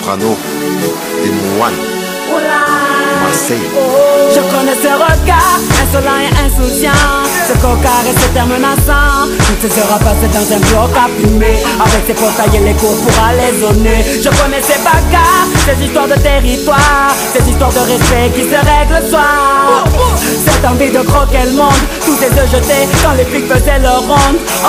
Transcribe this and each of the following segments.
Soprano, des Moines, Marseille. Je connais ce regard insolent et insouciant, ce cocard et ce terme menaçant. Tout se sera passé dans un bloc à fumer, avec ses portails et les cours pour aller zoner. Je connais ces bagarres, ces histoires de territoire, ces histoires de respect qui se règlent le soir. Cette envie de croquer le monde, tous ces œufs jetés quand les flics faisaient leur ronde. Oh,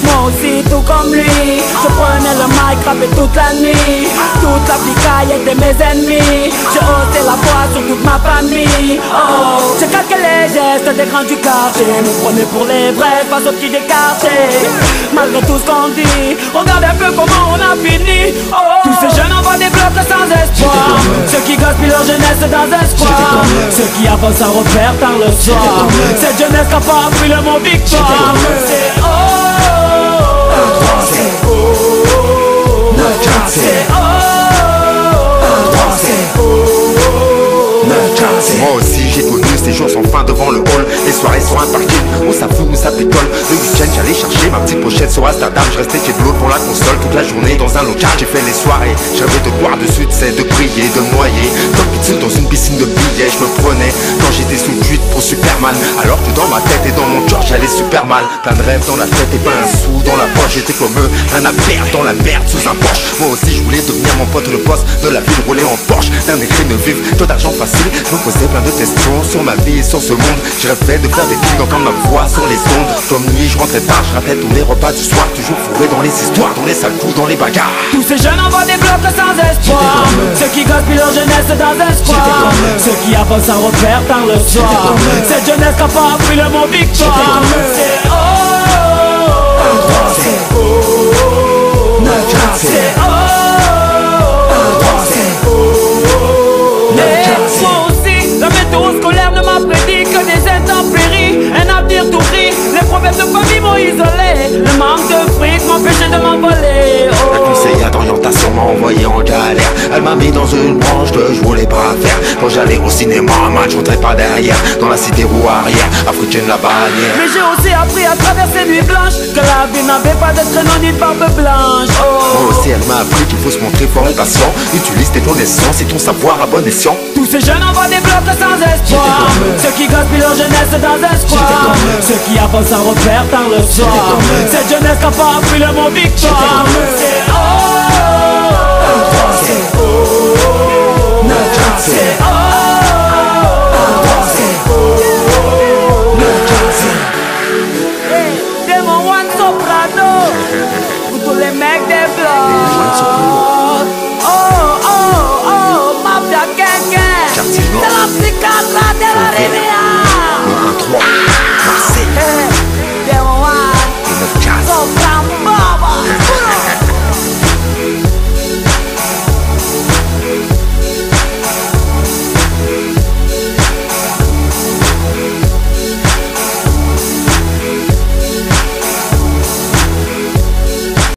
moi aussi tout comme lui, je prenais le mic, rappais toute la nuit. Toute la picaille était mes ennemis, j'ai ôté la voix sur toute ma famille. Oh, j'ai calqué les gestes des grands du quartier, me prenais pour les vrais face aux petits décartés. Malgré tout ce qu'on dit, regarde un peu comment on a fini. Oh, tous ces jeunes envoient des blocs sans espoir, ceux qui gaspillent leur jeunesse dans un square, ceux qui avancent sans repère tard le soir. Cette jeunesse qui n'a pas appris le mot victoire. C'est oh, c'est oh, c'est oh. Moi aussi j'ai connu ces jours sans fin devant le hall, les soirées sur un parking où ça fout, où ça pétole. Le week-end j'allais chercher ma petite pochette sur Amsterdam. Je restais chez de l'autre pour la console toute la journée dans un local. J'ai fait les soirées, j'avais de boire dessus, de prier, de me noyer comme pizza dans une piscine de billets. Je me prenais quand j'étais sous cuite pour Superman, alors que dans ma tête et dans mon cœur j'allais super mal. Plein de rêves dans la tête et pas un sou dans la poche. J'étais comme eux, rien à perdre dans la merde sous un Porsche. Moi aussi je voulais devenir mon pote le boss de la ville, rouler en Porsche. D'un écrit de vivre, taux d'argent facile. Je me posais plein de questions sur ma vie et sur ce monde. Je rêvais de faire des films, d'entendre ma voix sur les ondes. Comme nuit, je rentrais tard, je ratais tous les repas du soir. Toujours fourré dans les histoires, dans les sales coups, dans les bagarres. Tous ces jeunes envoient des blocs sans espoir, ceux qui gaspillent leur jeunesse dans un square, ceux qui avancent sans repère tard le soir. Cette jeunesse qui n'a pas appris le mot victoire. C'est oh, c'est oh, c'est oh. Moi aussi, la météo scolaire ne m'a prédit que des intempéries, un avenir tout gris. Les problèmes de famille m'ont isolé, le manque de fric m'empêchait de m'envoler. La conseillère d'orientation m'a envoyé en galère. Elle m'a mis dans une branche que je voulais pas faire. Quand j'allais au cinéma, un match, je rentrais pas derrière. Dans la cité roue arrière, africaine la bannière. Mais j'ai aussi appris à travers ces nuits blanches que la vie n'avait pas de traîneau ni de barbe blanche. Moi aussi elle m'a appris qu'il faut se montrer fort et patient. Utilise tes connaissances et ton savoir à bon escient. Tous ces jeunes envoient des blocs sans espoir, ceux qui gaspillent leur jeunesse dans un square, ceux qui avancent sans repère tard le soir. Cette jeunesse qui n'a pas appris le mot victoire. C'est oh, c'est oh, c'est oh, c'est oh. Démon One Soprano, pour tous les mecs des blocs. Oh, oh, oh, mafia quelqu'un, c'est la psychiatre de la rivière.